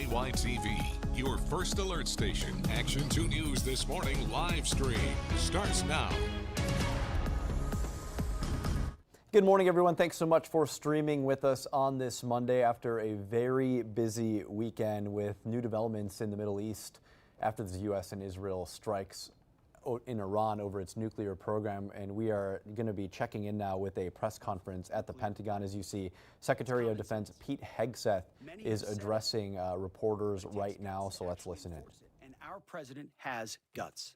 WBAY-TV, your first alert station. Action 2 News This Morning live stream starts now. Good morning, everyone. Thanks so much for streaming with us on this Monday after a very busy weekend with new developments in the Middle East after the U.S. and Israel strikes in Iran over its nuclear program. And we are going to be checking in now with a press conference at the Pentagon. As you see, Secretary of Defense Pete Hegseth is addressing reporters right now. So let's listen in. And our president has guts.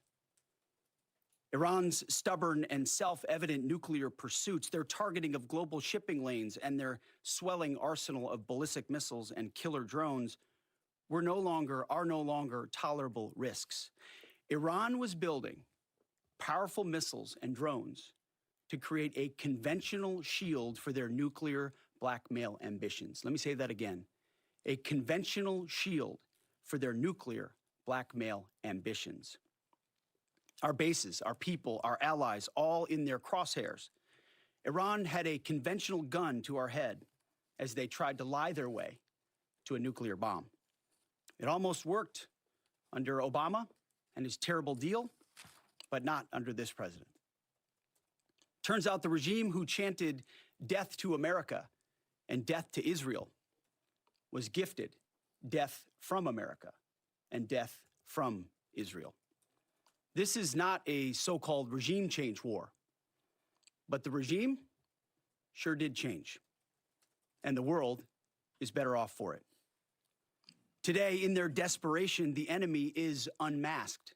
Iran's stubborn and self-evident nuclear pursuits, their targeting of global shipping lanes, and their swelling arsenal of ballistic missiles and killer drones are no longer tolerable risks. Iran was building powerful missiles and drones to create a conventional shield for their nuclear blackmail ambitions. Let me say that again. A conventional shield for their nuclear blackmail ambitions. Our bases, our people, our allies, all in their crosshairs. Iran had a conventional gun to our head as they tried to lie their way to a nuclear bomb. It almost worked under Obama and his terrible deal, but not under this president. Turns out the regime who chanted death to America and death to Israel was gifted death from America and death from Israel. This is not a so-called regime change war, but the regime sure did change, and the world is better off for it. Today, in their desperation, the enemy is unmasked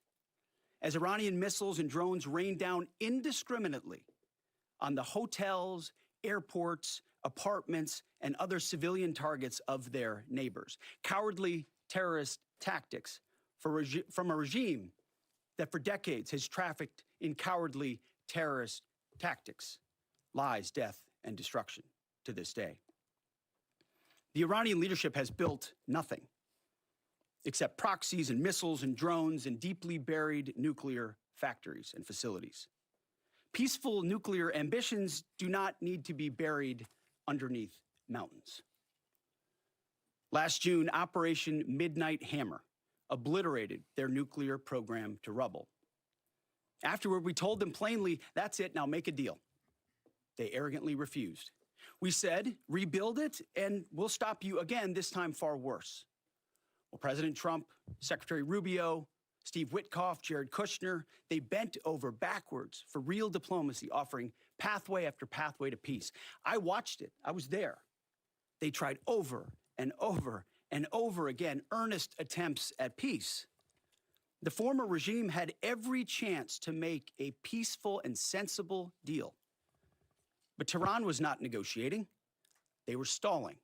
as Iranian missiles and drones rain down indiscriminately on the hotels, airports, apartments, and other civilian targets of their neighbors. Cowardly terrorist tactics from a regime that for decades has trafficked in cowardly terrorist tactics, lies, death, and destruction to this day. The Iranian leadership has built nothing except proxies and missiles and drones and deeply buried nuclear factories and facilities. Peaceful nuclear ambitions do not need to be buried underneath mountains. Last June, Operation Midnight Hammer obliterated their nuclear program to rubble. Afterward, we told them plainly, that's it, now make a deal. They arrogantly refused. We said, rebuild it, and we'll stop you again, this time far worse. Well, President Trump, Secretary Rubio, Steve Witkoff, Jared Kushner, they bent over backwards for real diplomacy, offering pathway after pathway to peace. I watched it. I was there. They tried over and over and over again, earnest attempts at peace. The former regime had every chance to make a peaceful and sensible deal. But Tehran was not negotiating. They were stalling,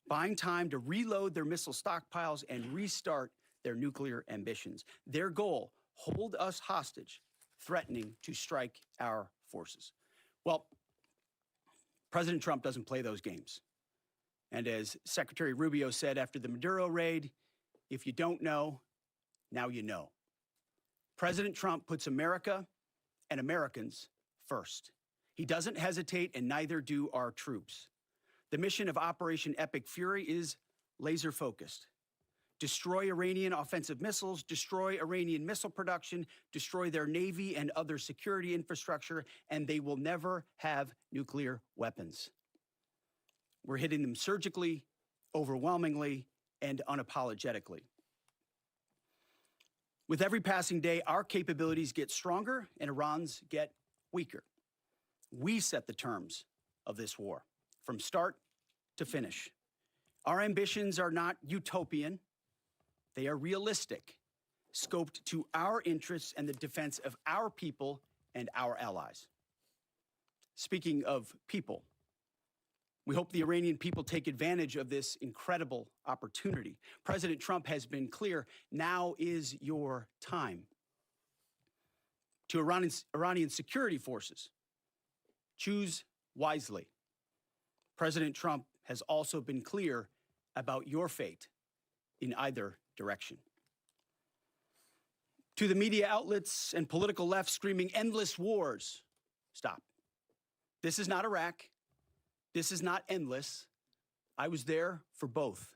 buying time to reload their missile stockpiles and restart their nuclear ambitions. Their goal, hold us hostage, threatening to strike our forces. Well, President Trump doesn't play those games. And as Secretary Rubio said after the Maduro raid, if you don't know, now you know. President Trump puts America and Americans first. He doesn't hesitate, and neither do our troops. The mission of Operation Epic Fury is laser-focused. Destroy Iranian offensive missiles, destroy Iranian missile production, destroy their navy and other security infrastructure, and they will never have nuclear weapons. We're hitting them surgically, overwhelmingly, and unapologetically. With every passing day, our capabilities get stronger and Iran's get weaker. We set the terms of this war, from start to finish. Our ambitions are not utopian. They are realistic, scoped to our interests and the defense of our people and our allies. Speaking of people, we hope the Iranian people take advantage of this incredible opportunity. President Trump has been clear, now is your time. To Iranian security forces, choose wisely. President Trump has also been clear about your fate in either direction. To the media outlets and political left screaming endless wars, stop. This is not Iraq. This is not endless. I was there for both.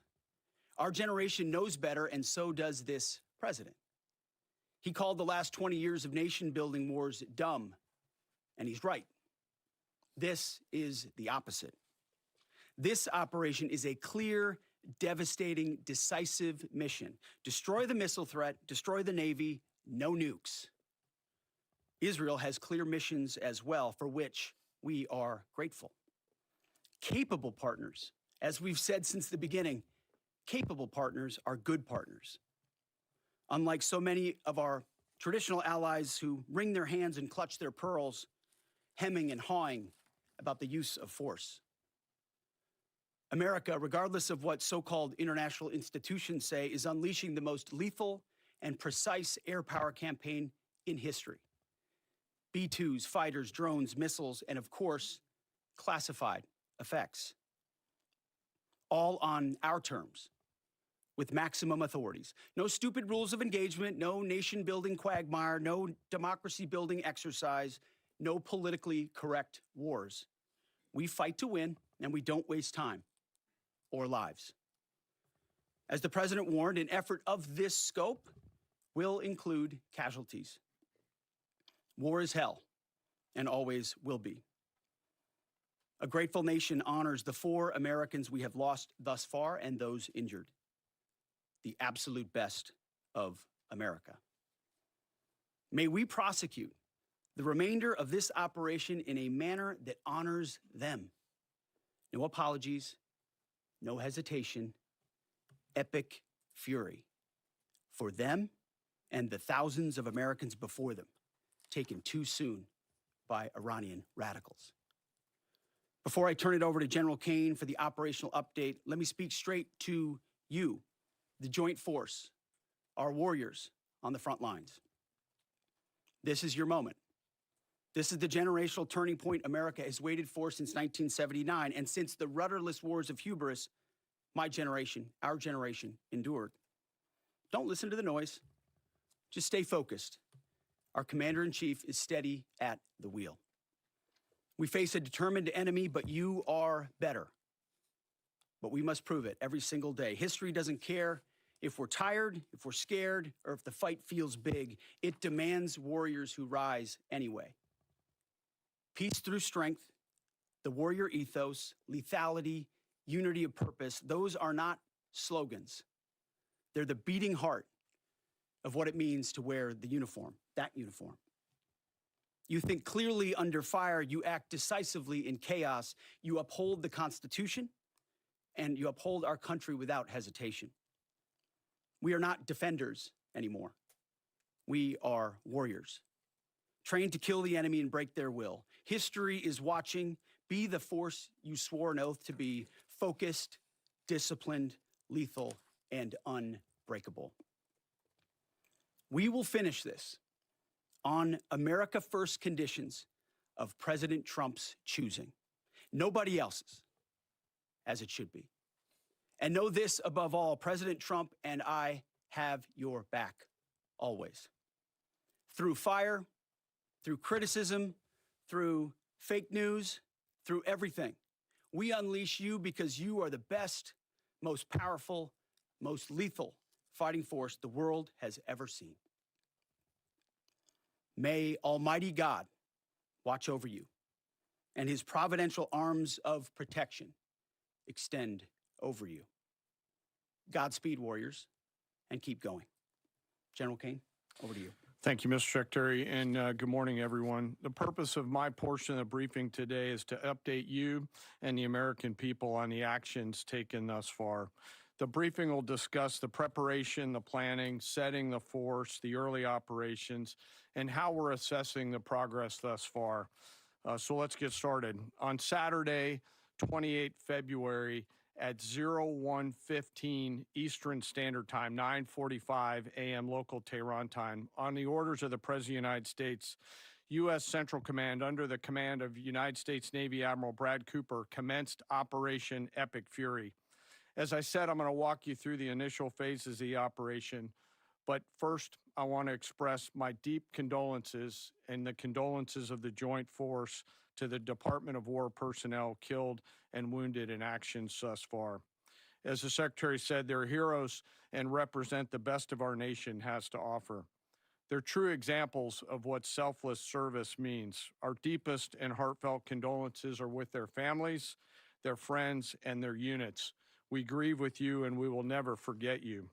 Our generation knows better, and so does this president. He called the last 20 years of nation-building wars dumb, and he's right. This is the opposite. This operation is a clear, devastating, decisive mission. Destroy the missile threat, destroy the Navy, no nukes. Israel has clear missions as well, for which we are grateful. Capable partners, as we've said since the beginning, capable partners are good partners. Unlike so many of our traditional allies who wring their hands and clutch their pearls, hemming and hawing about the use of force. America, regardless of what so-called international institutions say, is unleashing the most lethal and precise air power campaign in history. B-2s, fighters, drones, missiles, and of course, classified effects. All on our terms, with maximum authorities. No stupid rules of engagement, no nation-building quagmire, no democracy-building exercise, no politically correct wars. We fight to win, and we don't waste time or lives. As the president warned, an effort of this scope will include casualties. War is hell, and always will be. A grateful nation honors the 4 Americans we have lost thus far and those injured. The absolute best of America. May we prosecute the remainder of this operation in a manner that honors them. No apologies, no hesitation, epic fury for them and the thousands of Americans before them, taken too soon by Iranian radicals. Before I turn it over to General Kaine for the operational update, let me speak straight to you, the Joint Force, our warriors on the front lines. This is your moment. This is the generational turning point America has waited for since 1979, and since the rudderless wars of hubris, my generation, our generation, endured. Don't listen to the noise. Just stay focused. Our commander-in-chief is steady at the wheel. We face a determined enemy, but you are better. But we must prove it every single day. History doesn't care if we're tired, if we're scared, or if the fight feels big. It demands warriors who rise anyway. Peace through strength, the warrior ethos, lethality, unity of purpose, those are not slogans. They're the beating heart of what it means to wear the uniform, that uniform. You think clearly under fire, you act decisively in chaos, you uphold the Constitution, and you uphold our country without hesitation. We are not defenders anymore. We are warriors, trained to kill the enemy and break their will. History is watching. Be the force you swore an oath to be: focused, disciplined, lethal, and unbreakable. We will finish this on America First conditions of President Trump's choosing. Nobody else's, as it should be. And know this above all, President Trump and I have your back, always. Through fire, through criticism, through fake news, through everything. We unleash you because you are the best, most powerful, most lethal fighting force the world has ever seen. May Almighty God watch over you and his providential arms of protection extend over you. Godspeed, warriors, and keep going. General Kaine, over to you. Thank you, Mr. Secretary, and good morning, everyone. The purpose of my portion of the briefing today is to update you and the American people on the actions taken thus far. The briefing will discuss the preparation, the planning, setting the force, the early operations, and how we're assessing the progress thus far. So let's get started. On Saturday, 28 February, at 01:15 Eastern Standard Time, 9:45 a.m. local Tehran time, on the orders of the President of the United States, U.S. Central Command, under the command of United States Navy Admiral Brad Cooper, commenced Operation Epic Fury. As I said, I'm going to walk you through the initial phases of the operation, but first, I want to express my deep condolences and the condolences of the Joint Force to the Department of War personnel killed and wounded in actions thus far. As the Secretary said, they're heroes and represent the best of our nation has to offer. They're true examples of what selfless service means. Our deepest and heartfelt condolences are with their families, their friends, and their units. We grieve with you and we will never forget you.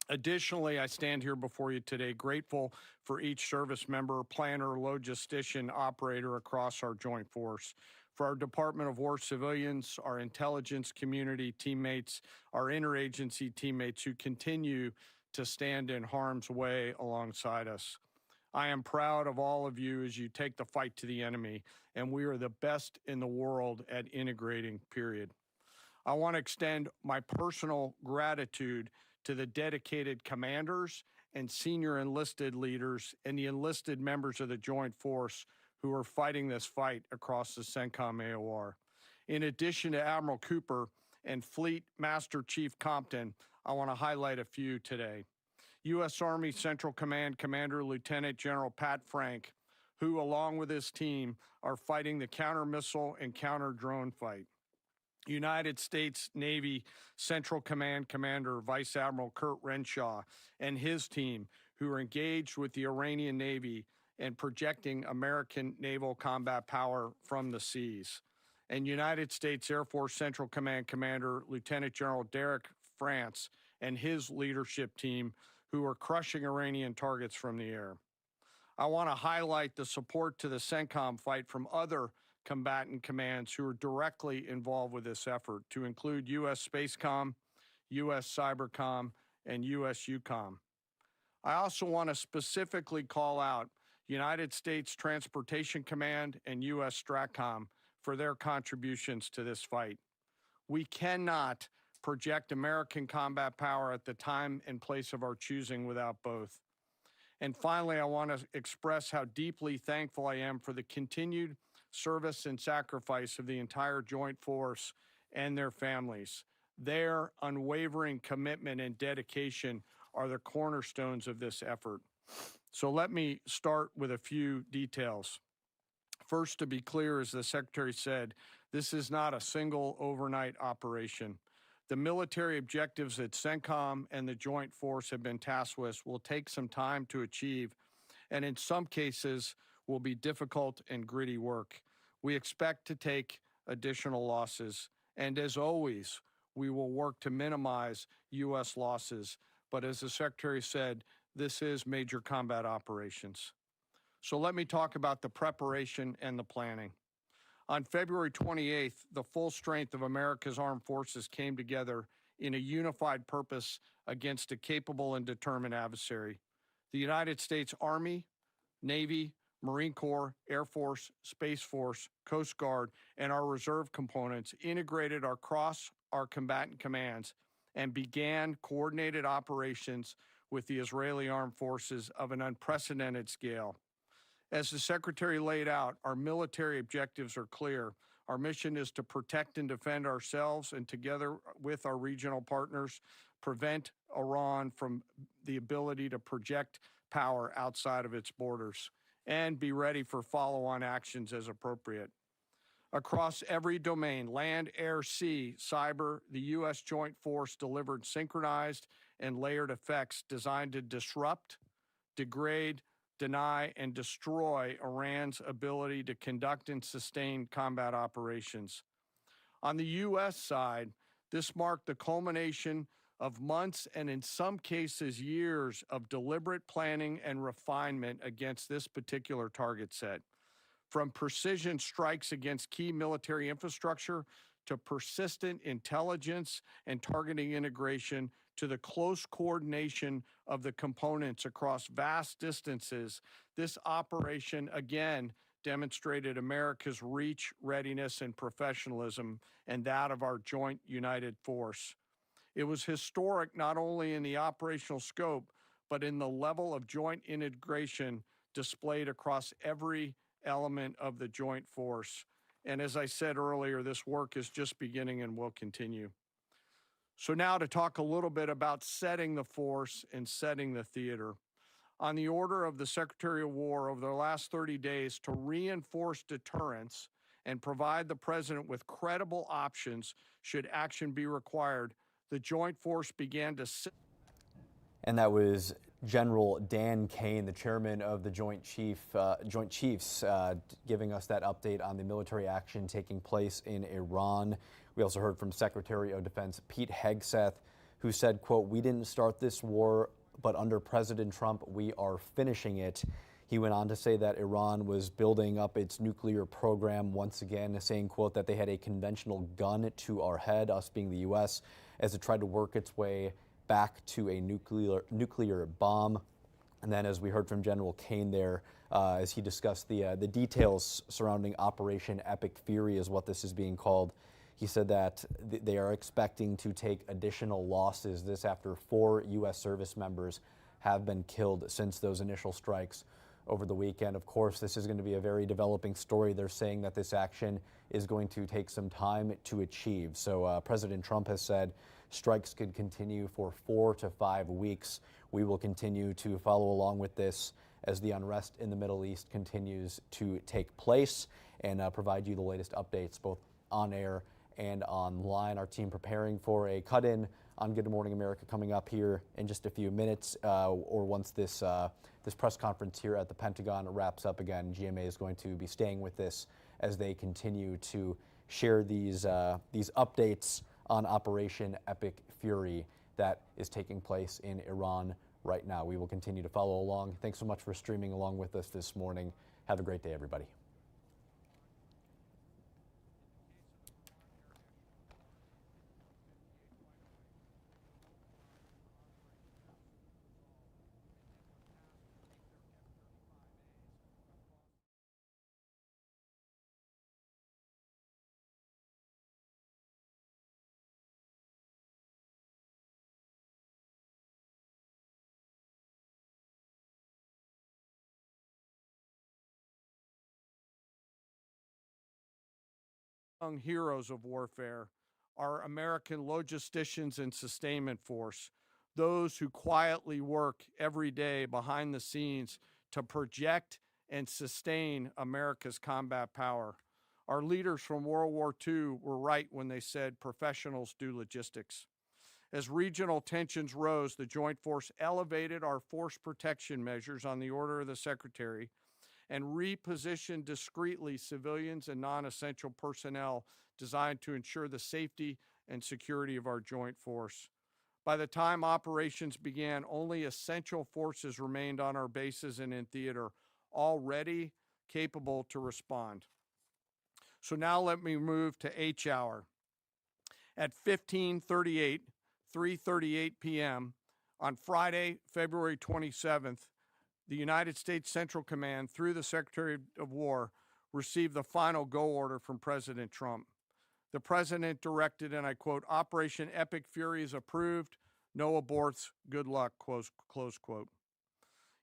Additionally, I stand here before you today grateful for each service member, planner, logistician, operator across our joint force, for our Department of War civilians, our intelligence community teammates, our interagency teammates who continue to stand in harm's way alongside us. I am proud of all of you as you take the fight to the enemy, and we are the best in the world at integrating, period. I want to extend my personal gratitude to the dedicated commanders and senior enlisted leaders and the enlisted members of the Joint Force who are fighting this fight across the CENTCOM AOR. In addition to Admiral Cooper and Fleet Master Chief Compton, I want to highlight a few today. U.S. Army Central Command Commander Lieutenant General Pat Frank, who along with his team are fighting the counter-missile and counter-drone fight. United States Navy Central Command Commander Vice Admiral Kurt Renshaw and his team, who are engaged with the Iranian Navy and projecting American naval combat power from the seas. And United States Air Force Central Command Commander Lieutenant General Derek France and his leadership team, who are crushing Iranian targets from the air. I want to highlight the support to the CENTCOM fight from other combatant commands who are directly involved with this effort, to include U.S. Spacecom, U.S. Cybercom, and U.S. UCOM. I also want to specifically call out United States Transportation Command and U.S. STRATCOM for their contributions to this fight. We cannot project American combat power at the time and place of our choosing without both. And finally, I want to express how deeply thankful I am for the continued service and sacrifice of the entire Joint Force and their families. Their unwavering commitment and dedication are the cornerstones of this effort. So let me start with a few details. First, to be clear, as the Secretary said, this is not a single overnight operation. The military objectives that CENTCOM and the Joint Force have been tasked with will take some time to achieve, and in some cases will be difficult and gritty work. We expect to take additional losses, and as always, we will work to minimize U.S. losses. But as the Secretary said, this is major combat operations. So let me talk about the preparation and the planning. On February 28th, the full strength of America's armed forces came together in a unified purpose against a capable and determined adversary. The United States Army, Navy, Marine Corps, Air Force, Space Force, Coast Guard, and our reserve components integrated across our combatant commands and began coordinated operations with the Israeli armed forces of an unprecedented scale. As the Secretary laid out, our military objectives are clear. Our mission is to protect and defend ourselves and, together with our regional partners, prevent Iran from the ability to project power outside of its borders and be ready for follow-on actions as appropriate. Across every domain, land, air, sea, cyber, the U.S. Joint Force delivered synchronized and layered effects designed to disrupt, degrade, deny, and destroy Iran's ability to conduct and sustain combat operations. On the U.S. side, this marked the culmination of months and in some cases years of deliberate planning and refinement against this particular target set. From precision strikes against key military infrastructure to persistent intelligence and targeting integration to the close coordination of the components across vast distances, this operation again demonstrated America's reach, readiness, and professionalism, and that of our joint united force. It was historic not only in the operational scope, but in the level of joint integration displayed across every element of the joint force. And as I said earlier, this work is just beginning and will continue. So now to talk a little bit about setting the force and setting the theater. On the order of the Secretary of War over the last 30 days to reinforce deterrence and provide the President with credible options should action be required, the Joint Force began to And that was General Dan Kaine, the chairman of the Joint Chiefs, giving us that update on the military action taking place in Iran. We also heard from Secretary of Defense Pete Hegseth, who said, quote, "We didn't start this war, but under President Trump, we are finishing it." He went on to say that Iran was building up its nuclear program once again, saying, quote, that they had a conventional gun to our head, us being the U.S., as it tried to work its way back to a nuclear bomb. And then, as we heard from General Kaine there, as he discussed the details surrounding Operation Epic Fury, is what this is being called, he said that they are expecting to take additional losses. This after 4 U.S. service members have been killed since those initial strikes over the weekend. Of course, this is going to be a very developing story. They're saying that this action is going to take some time to achieve. So President Trump has said strikes could continue for 4 to 5 weeks. We will continue to follow along with this as the unrest in the Middle East continues to take place and provide you the latest updates both on air and online. Our team preparing for a cut-in on Good Morning America coming up here in just a few minutes, or once this press conference here at the Pentagon wraps up again. GMA is going to be staying with this as they continue to share these updates on Operation Epic Fury that is taking place in Iran right now. We will continue to follow along. Thanks so much for streaming along with us this morning. Have a great day, everybody. Young heroes of warfare, our American logisticians and sustainment force, those who quietly work every day behind the scenes to project and sustain America's combat power. Our leaders from World War II were right when they said professionals do logistics. As regional tensions rose, the Joint Force elevated our force protection measures on the order of the Secretary and repositioned discreetly civilians and non-essential personnel designed to ensure the safety and security of our joint force. By the time operations began, only essential forces remained on our bases and in theater, all ready, capable to respond. So now let me move to H hour. At 15:38, 3:38 p.m. on Friday, February 27th, the United States Central Command, through the Secretary of War, received the final go order from President Trump. The president directed, and I quote, "Operation Epic Fury is approved. No aborts. Good luck," close quote.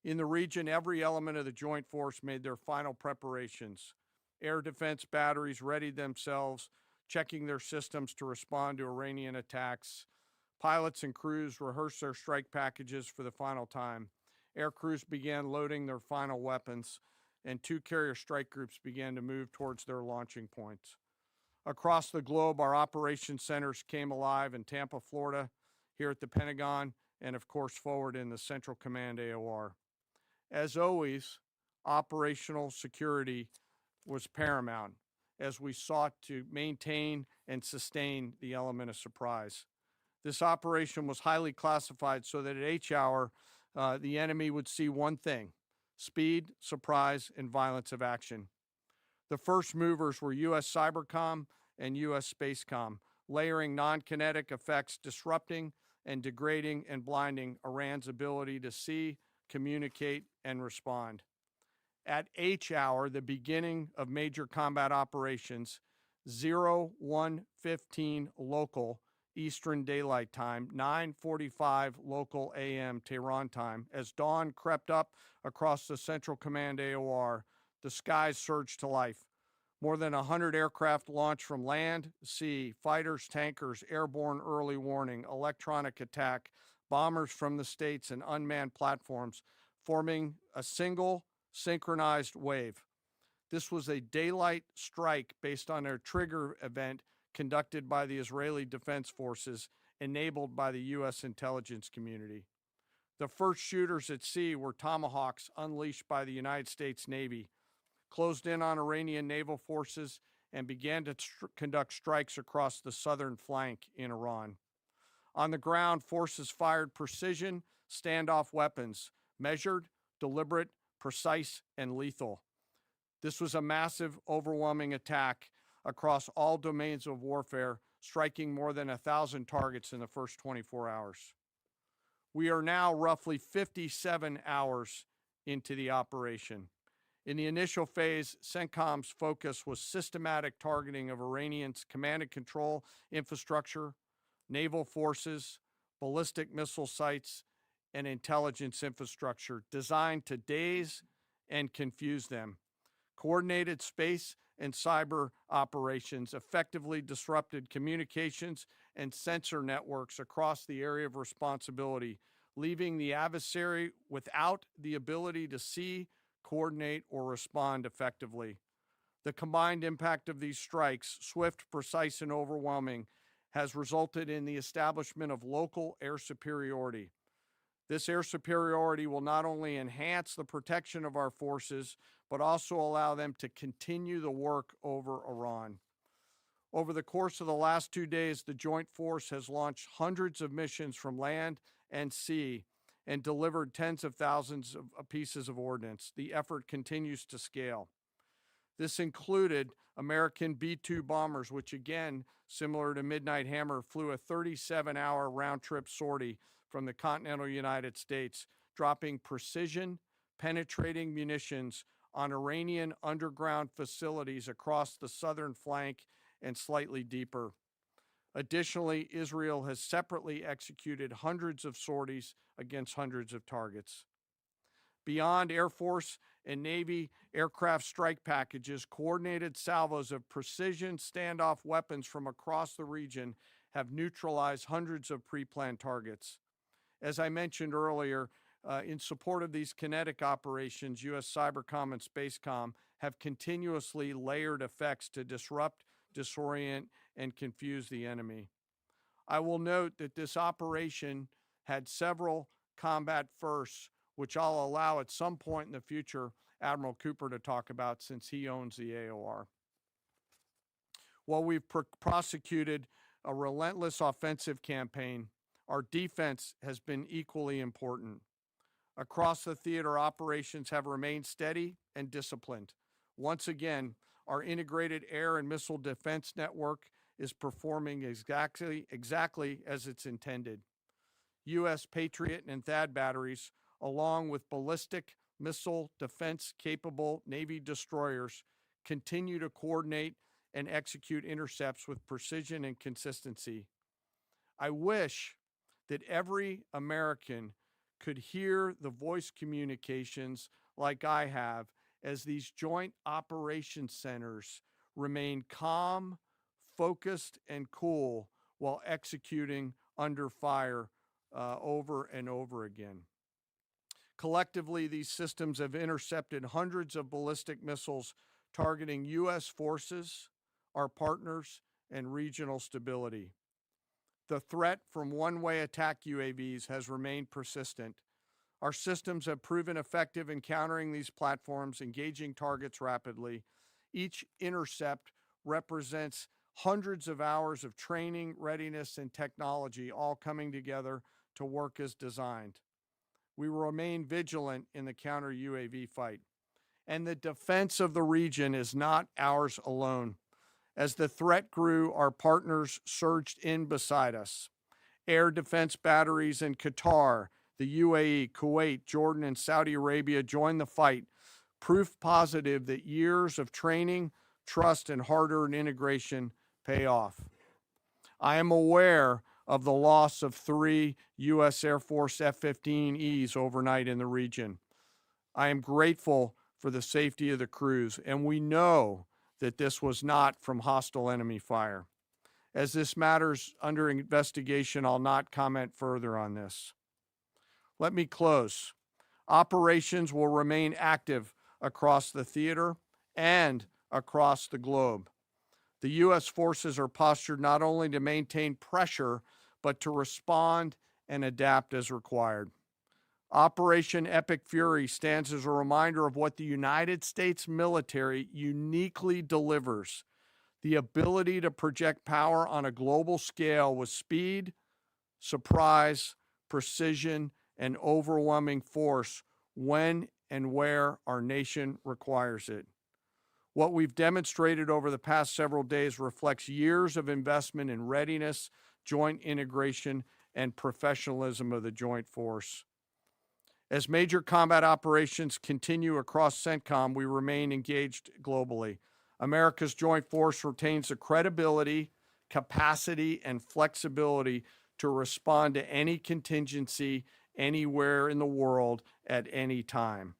In the region, every element of the Joint Force made their final preparations. Air defense batteries readied themselves, checking their systems to respond to Iranian attacks. Pilots and crews rehearsed their strike packages for the final time. Air crews began loading their final weapons, and 2 carrier strike groups began to move towards their launching points. Across the globe, our operations centers came alive in Tampa, Florida, here at the Pentagon, and of course forward in the Central Command AOR. As always, operational security was paramount as we sought to maintain and sustain the element of surprise. This operation was highly classified so that at H hour, the enemy would see one thing: speed, surprise, and violence of action. The first movers were U.S. Cybercom and U.S. Spacecom, layering non-kinetic effects, disrupting and degrading and blinding Iran's ability to see, communicate, and respond. At H hour, the beginning of major combat operations, 01:15 local Eastern Daylight Time, 9:45 local AM Tehran time. As dawn crept up across the Central Command AOR, the skies surged to life. More than 100 aircraft launched from land, sea, fighters, tankers, airborne early warning, electronic attack, bombers from the States, and unmanned platforms, forming a single synchronized wave. This was a daylight strike based on a trigger event conducted by the Israeli Defense Forces enabled by the U.S. intelligence community. The first shooters at sea were Tomahawks unleashed by the United States Navy, closed in on Iranian naval forces, and began to conduct strikes across the southern flank in Iran. On the ground, forces fired precision standoff weapons, measured, deliberate, precise, and lethal. This was a massive, overwhelming attack across all domains of warfare, striking more than 1,000 targets in the first 24 hours. We are now roughly 57 hours into the operation. In the initial phase, CENTCOM's focus was systematic targeting of Iranians' command and control infrastructure, naval forces, ballistic missile sites, and intelligence infrastructure designed to daze and confuse them. Coordinated space and cyber operations effectively disrupted communications and sensor networks across the area of responsibility, leaving the adversary without the ability to see, coordinate, or respond effectively. The combined impact of these strikes, swift, precise, and overwhelming, has resulted in the establishment of local air superiority. This air superiority will not only enhance the protection of our forces, but also allow them to continue the work over Iran. Over the course of the last 2 days, the Joint Force has launched hundreds of missions from land and sea and delivered tens of thousands of pieces of ordnance. The effort continues to scale. This included American B-2 bombers, which again, similar to Midnight Hammer, flew a 37-hour round-trip sortie from the continental United States, dropping precision, penetrating munitions on Iranian underground facilities across the southern flank and slightly deeper. Additionally, Israel has separately executed hundreds of sorties against hundreds of targets. Beyond Air Force and Navy aircraft strike packages, coordinated salvos of precision standoff weapons from across the region have neutralized hundreds of pre-planned targets. As I mentioned earlier, in support of these kinetic operations, U.S. Cybercom and Spacecom have continuously layered effects to disrupt, disorient, and confuse the enemy. I will note that this operation had several combat firsts, which I'll allow at some point in the future Admiral Cooper to talk about since he owns the AOR. While we've prosecuted a relentless offensive campaign, our defense has been equally important. Across the theater, operations have remained steady and disciplined. Once again, our integrated air and missile defense network is performing exactly as it's intended. U.S. Patriot and THAAD batteries, along with ballistic missile defense-capable Navy destroyers, continue to coordinate and execute intercepts with precision and consistency. I wish that every American could hear the voice communications like I have as these joint operations centers remain calm, focused, and cool while executing under fire over and over again. Collectively, these systems have intercepted hundreds of ballistic missiles targeting U.S. forces, our partners, and regional stability. The threat from one-way attack UAVs has remained persistent. Our systems have proven effective in countering these platforms, engaging targets rapidly. Each intercept represents hundreds of hours of training, readiness, and technology all coming together to work as designed. We will remain vigilant in the counter UAV fight. And the defense of the region is not ours alone. As the threat grew, our partners surged in beside us. Air defense batteries in Qatar, the UAE, Kuwait, Jordan, and Saudi Arabia joined the fight, proof positive that years of training, trust, and hard-earned integration pay off. I am aware of the loss of 3 U.S. Air Force F-15Es overnight in the region. I am grateful for the safety of the crews, and we know that this was not from hostile enemy fire. As this matter's under investigation, I'll not comment further on this. Let me close. Operations will remain active across the theater and across the globe. The U.S. forces are postured not only to maintain pressure, but to respond and adapt as required. Operation Epic Fury stands as a reminder of what the United States military uniquely delivers: the ability to project power on a global scale with speed, surprise, precision, and overwhelming force when and where our nation requires it. What we've demonstrated over the past several days reflects years of investment in readiness, joint integration, and professionalism of the joint force. As major combat operations continue across CENTCOM, we remain engaged globally. America's joint force retains the credibility, capacity, and flexibility to respond to any contingency anywhere in the world at any time.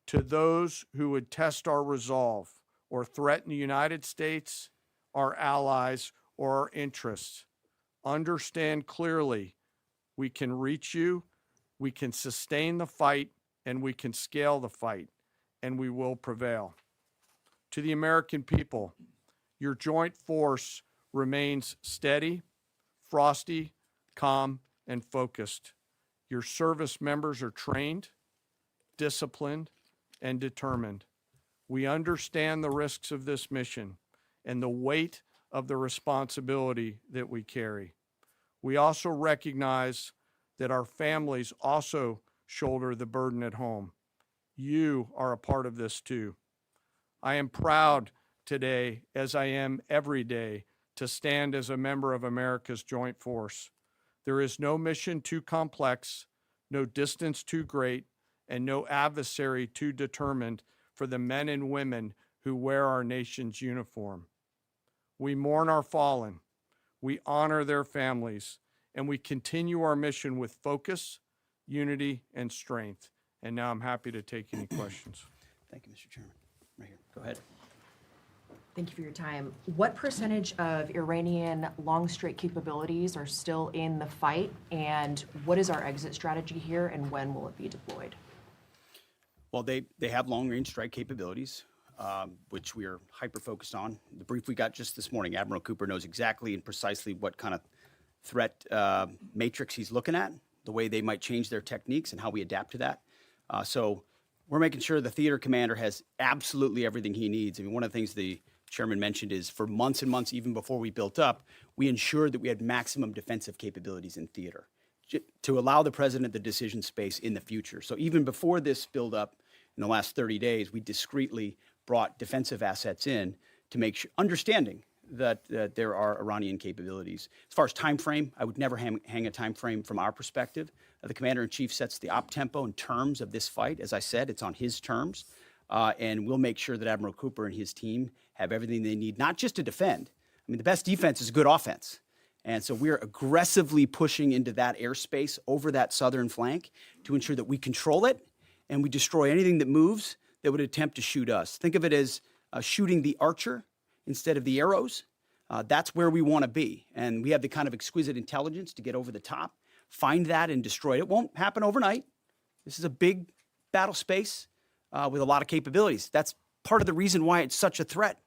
To those who would test our resolve or threaten the United States, our allies, or our interests, understand clearly we can reach you, we can sustain the fight, and we can scale the fight, and we will prevail. To the American people, your joint force remains steady, frosty, calm, and focused. Your service members are trained, disciplined, and determined. We understand the risks of this mission and the weight of the responsibility that we carry. We also recognize that our families also shoulder the burden at home. You are a part of this too. I am proud today, as I am every day, to stand as a member of America's joint force. There is no mission too complex, no distance too great, and no adversary too determined for the men and women who wear our nation's uniform. We mourn our fallen, we honor their families, and we continue our mission with focus, unity, and strength. And now I'm happy to take any questions. Thank you, Mr. Chairman. Right here. Go ahead. Thank you for your time. What percentage of Iranian long-strike capabilities are still in the fight, and what is our exit strategy here, and when will it be deployed? Well, they have long-range strike capabilities, which we are hyper-focused on. The brief we got just this morning, Admiral Cooper knows exactly and precisely what kind of threat matrix he's looking at, the way they might change their techniques, and how we adapt to that. So we're making sure the theater commander has absolutely everything he needs. I mean, one of the things the chairman mentioned is for months and months, even before we built up, we ensured that we had maximum defensive capabilities in theater to allow the president the decision space in the future. So even before this buildup in the last 30 days, we discreetly brought defensive assets in to make sure, understanding that there are Iranian capabilities. As far as time frame, I would never hang a time frame from our perspective. The commander-in-chief sets the op tempo and terms of this fight. As I said, it's on his terms. And we'll make sure that Admiral Cooper and his team have everything they need, not just to defend. I mean, the best defense is good offense. And so we're aggressively pushing into that airspace over that southern flank to ensure that we control it and we destroy anything that moves that would attempt to shoot us. Think of it as shooting the archer instead of the arrows. That's where we want to be. And we have the kind of exquisite intelligence to get over the top, find that and destroy it. It won't happen overnight. This is a big battle space with a lot of capabilities. That's part of the reason why it's such a threat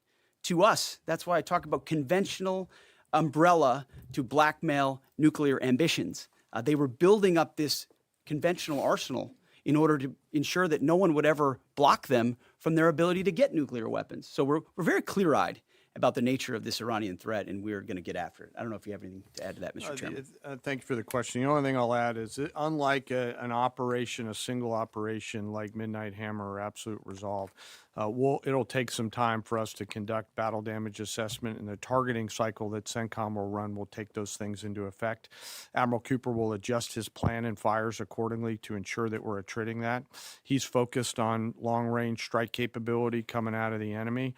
to us. That's why I talk about conventional umbrella to blackmail nuclear ambitions. They were building up this conventional arsenal in order to ensure that no one would ever block them from their ability to get nuclear weapons. So we're very clear-eyed about the nature of this Iranian threat, and we're going to get after it. I don't know if you have anything to add to that, Mr. Chairman. Thank you for the question. The only thing I'll add is that unlike an operation, a single operation like Midnight Hammer or Absolute Resolve, it'll take some time for us to conduct battle damage assessment, and the targeting cycle that CENTCOM will run will take those things into effect. Admiral Cooper will adjust his plan and fires accordingly to ensure that we're attriting that. He's focused on long-range strike capability coming out of the enemy,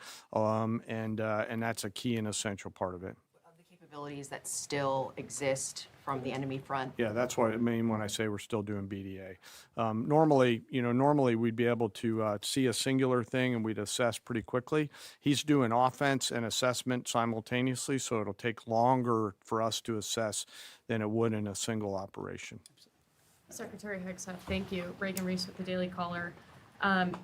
and that's a key and essential part of it. Of the capabilities that still exist from the enemy front? Yeah, that's what I mean when I say we're still doing BDA. Normally we'd be able to see a singular thing and we'd assess pretty quickly. He's doing offense and assessment simultaneously, so it'll take longer for us to assess than it would in a single operation. Secretary Hegseth, thank you. Reagan Reese with the Daily Caller.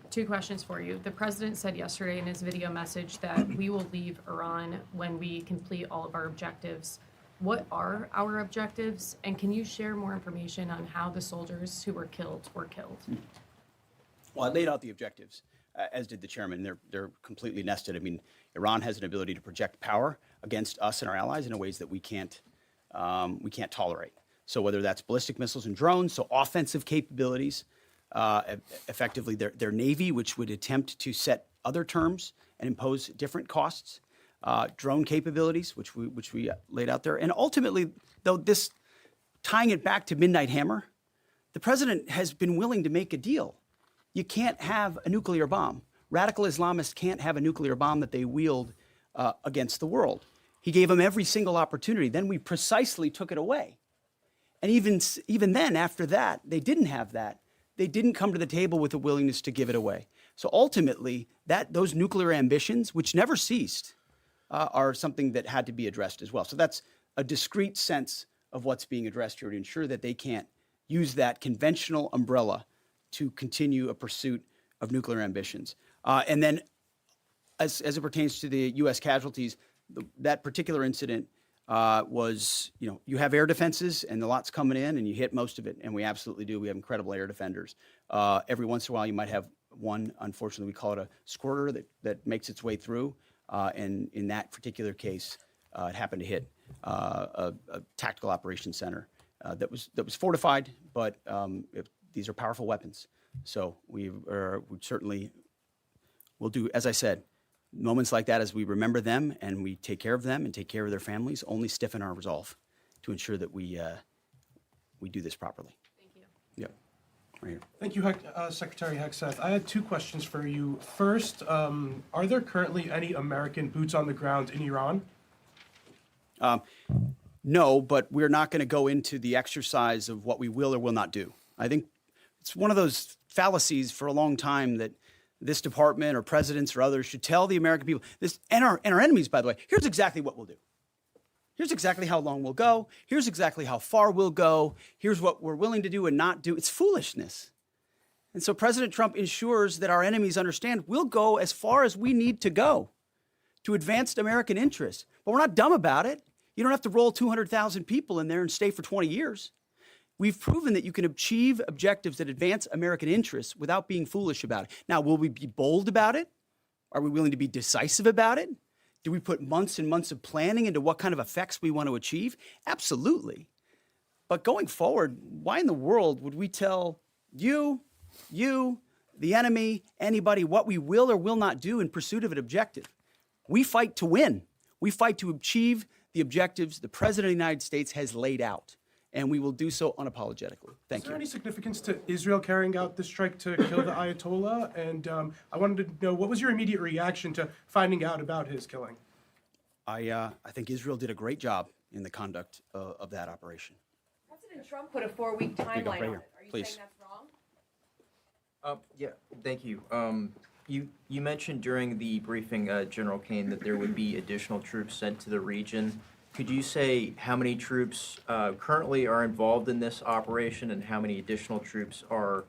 2 questions for you. The president said yesterday in his video message that we will leave Iran when we complete all of our objectives. What are our objectives? And can you share more information on how the soldiers who were killed were killed? Well, I laid out the objectives, as did the chairman. They're completely nested. I mean, Iran has an ability to project power against us and our allies in ways that we can't tolerate. So whether that's ballistic missiles and drones, so offensive capabilities, effectively their navy, which would attempt to set other terms and impose different costs, drone capabilities, which we laid out there, and ultimately, though this tying it back to Midnight Hammer, the president has been willing to make a deal. You can't have a nuclear bomb. Radical Islamists can't have a nuclear bomb that they wield against the world. He gave them every single opportunity. Then we precisely took it away. And even then, after that, they didn't have that. They didn't come to the table with a willingness to give it away. So ultimately, those nuclear ambitions, which never ceased, are something that had to be addressed as well. So that's a discrete sense of what's being addressed here to ensure that they can't use that conventional umbrella to continue a pursuit of nuclear ambitions. And then as it pertains to the U.S. casualties, that particular incident was, you have air defenses and the lot's coming in and you hit most of it. And we absolutely do. We have incredible air defenders. Every once in a while, you might have one, unfortunately, we call it a squirter that makes its way through. And in that particular case, it happened to hit a tactical operations center that was fortified, but these are powerful weapons. So we certainly will do, as I said, moments like that as we remember them and we take care of them and take care of their families only stiffen our resolve to ensure that we do this properly. Thank you. Yep. Right here. Thank you, Secretary Hegseth. I had two questions for you. First, are there currently any American boots on the ground in Iran? No, but we're not going to go into the exercise of what we will or will not do. I think it's one of those fallacies for a long time that this department or presidents or others should tell the American people this, and our enemies, by the way, here's exactly what we'll do. Here's exactly how long we'll go. Here's exactly how far we'll go. Here's what we're willing to do and not do. It's foolishness. And so President Trump ensures that our enemies understand we'll go as far as we need to go to advance American interests. But we're not dumb about it. You don't have to roll 200,000 people in there and stay for 20 years. We've proven that you can achieve objectives that advance American interests without being foolish about it. Now, will we be bold about it? Are we willing to be decisive about it? Do we put months and months of planning into what kind of effects we want to achieve? Absolutely. But going forward, why in the world would we tell you, the enemy, anybody, what we will or will not do in pursuit of an objective? We fight to win. We fight to achieve the objectives the President of the United States has laid out, and we will do so unapologetically. Thank Is there you. any significance to Israel carrying out this strike to kill the Ayatollah? And I wanted to know, what was your immediate reaction to finding out about his killing? I think Israel did a great job in the conduct of that operation. President Trump put a 4-week Here you go, timeline right on here. it. Are you Please. saying that's wrong? Yeah, thank you. You mentioned during the briefing, General Kaine, that there would be additional troops sent to the region. Could you say how many troops currently are involved in this operation and how many additional troops are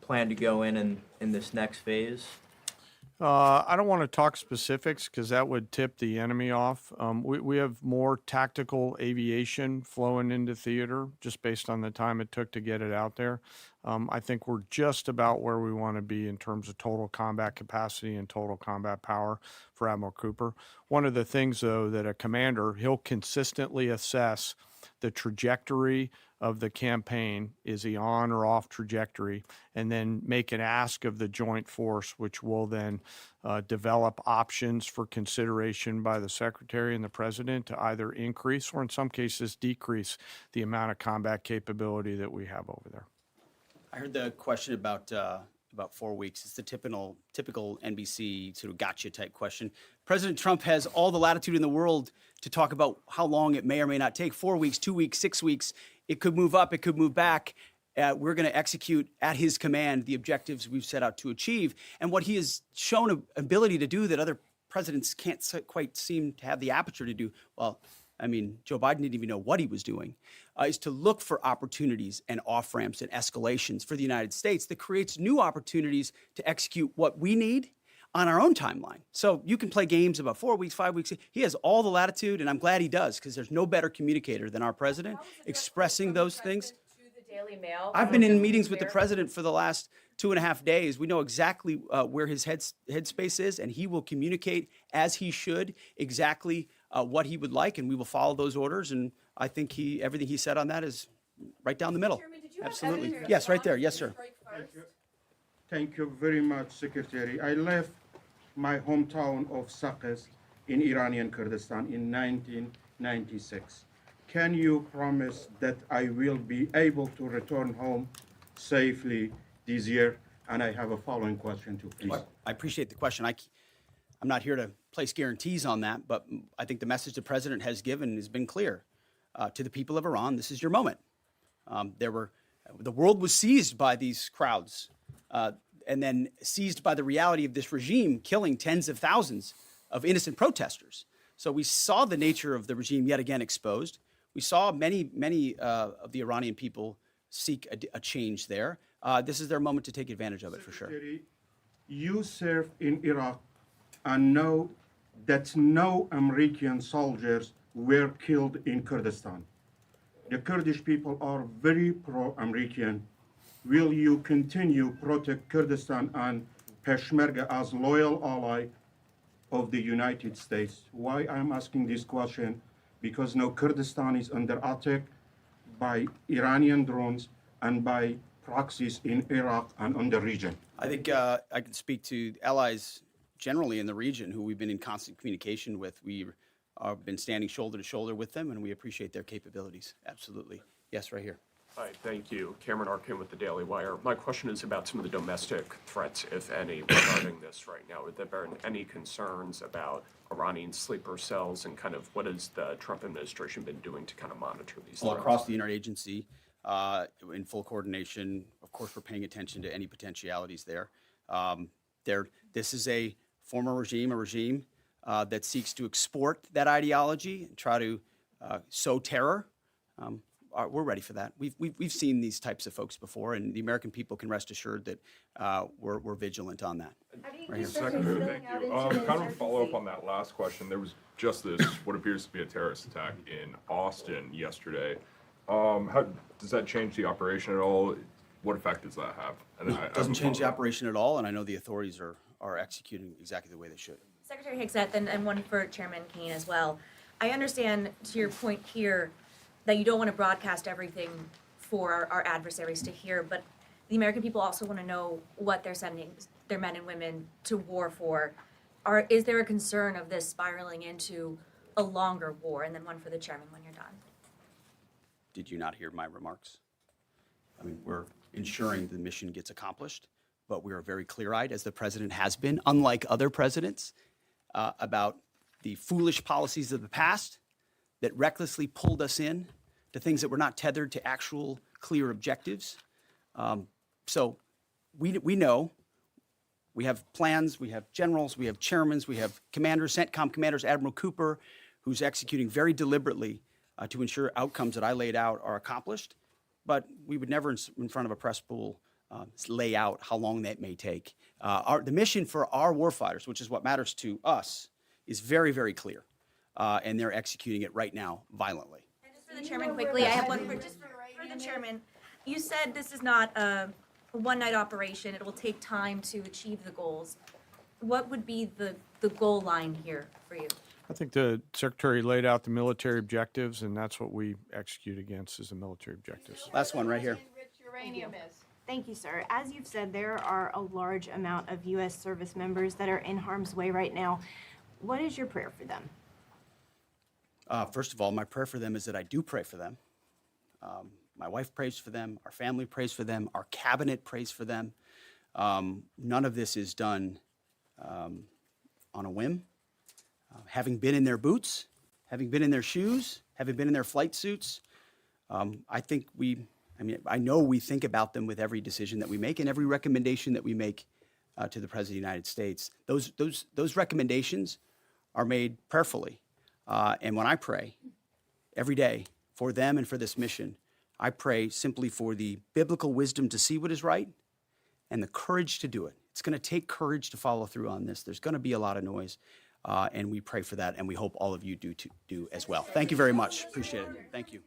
planned to go in this next phase? I don't want to talk specifics because that would tip the enemy off. We have more tactical aviation flowing into theater just based on the time it took to get it out there. I think we're just about where we want to be in terms of total combat capacity and total combat power for Admiral Cooper. One of the things, though, that a commander, he'll consistently assess the trajectory of the campaign. Is he on or off trajectory? And then make an ask of the joint force, which will then develop options for consideration by the Secretary and the President to either increase or in some cases decrease the amount of combat capability that we have over there. I heard the question about 4 weeks. It's the typical NBC sort of gotcha type question. President Trump has all the latitude in the world to talk about how long it may or may not take. 4 weeks, 2 weeks, 6 weeks. It could move up. It could move back. We're going to execute at his command the objectives we've set out to achieve. And what he has shown an ability to do that other presidents can't quite seem to have the aperture to do, well, I mean, Joe Biden didn't even know what he was doing, is to look for opportunities and off-ramps and escalations for the United States that creates new opportunities to execute what we need on our own timeline. So you can play games about 4 weeks, 5 weeks. He has all the latitude, and I'm glad he does, because there's no better communicator than our president expressing those things. I've been in meetings with the president for the last 2.5 days. We know exactly where his headspace is, and he will communicate as he should exactly what he would like, and we will follow those orders. And I think everything he said on that is right down the middle. Chairman, did you have Absolutely. evidence Yes, right there. of Yes, the sir. strike first? Thank you very much, Secretary. I left my hometown of Sakis in Iranian Kurdistan in 1996. Can you promise that I will be able to return home safely this year? And I have a following question too, please. I appreciate the question. I'm not here to place guarantees on that, but I think the message the president has given has been clear to the people of Iran. This is your moment. The world was seized by these crowds, and then seized by the reality of this regime killing tens of thousands of innocent protesters. So we saw the nature of the regime yet again exposed. We saw many of the Iranian people seek a change there. This is their moment to take advantage of it, for sure. Secretary, you served in Iraq and know that no American soldiers were killed in Kurdistan. The Kurdish people are very pro-American. Will you continue protect Kurdistan and Peshmerga as loyal ally of the United States? Why I'm asking this question? Because now Kurdistan is under attack by Iranian drones and by proxies in Iraq and on the region. I think I can speak to allies generally in the region who we've been in constant communication with. We have been standing shoulder to shoulder with them, and we appreciate their capabilities. Absolutely. Yes, right here. Hi, thank you. Cameron Arkin with the Daily Wire. My question is about some of the domestic threats, if any, regarding this right now. Have there been any concerns about Iranian sleeper cells, and kind of what has the Trump administration been doing to kind of monitor these Well, threats? across the interagency, in full coordination, of course, we're paying attention to any potentialities there. This is a former regime, a regime that seeks to export that ideology and try to sow terror. We're ready for that. We've seen these types of folks before, and the American people can rest assured that we're vigilant on that. Right here. Secretary, thank you. Kind of a follow-up on that last question. There was just this, what appears to be a terrorist attack in Austin yesterday. How does that change the operation at all? What effect does that have? And It doesn't change the operation at all, and I know the authorities are executing exactly the way they should. Secretary Higseth, and one for Chairman Kaine as well. I understand, to your point here, that you don't want to broadcast everything for our adversaries to hear, but the American people also want to know what they're sending their men and women to war for. Is there a concern of this spiraling into a longer war? And then one for the chairman when you're done. Did you not hear my remarks? I mean, we're ensuring the mission gets accomplished, but we are very clear-eyed, as the president has been, unlike other presidents, about the foolish policies of the past that recklessly pulled us in to things that were not tethered to actual clear objectives. So we know, we have plans, we have generals, we have chairmen, we have commanders, CENTCOM commanders, Admiral Cooper, who's executing very deliberately to ensure outcomes that I laid out are accomplished. But we would never, in front of a press pool, lay out how long that may take. The mission for our warfighters, which is what matters to us, is very, very clear. And they're executing it right now violently. And just for the chairman quickly, I have one for the chairman. You said this is not a one-night operation. It will take time to achieve the goals. What would be the goal line here for you? I think the Secretary laid out the military objectives, and that's what we execute against, is the military objectives. Last one right here. Uranium is. Thank you, sir. As you've said, there are a large amount of U.S. service members that are in harm's way right now. What is your prayer for them? First of all, my prayer for them is that I do pray for them. My wife prays for them. Our family prays for them. Our cabinet prays for them. None of this is done on a whim. Having been in their boots, having been in their shoes, having been in their flight suits, I know we think about them with every decision that we make and every recommendation that we make to the President of the United States. Those recommendations are made prayerfully. And when I pray every day for them and for this mission, I pray simply for the biblical wisdom to see what is right and the courage to do it. It's going to take courage to follow through on this. There's going to be a lot of noise, and we pray for that, and we hope all of you do as well. Thank you very much. Appreciate it. Thank you.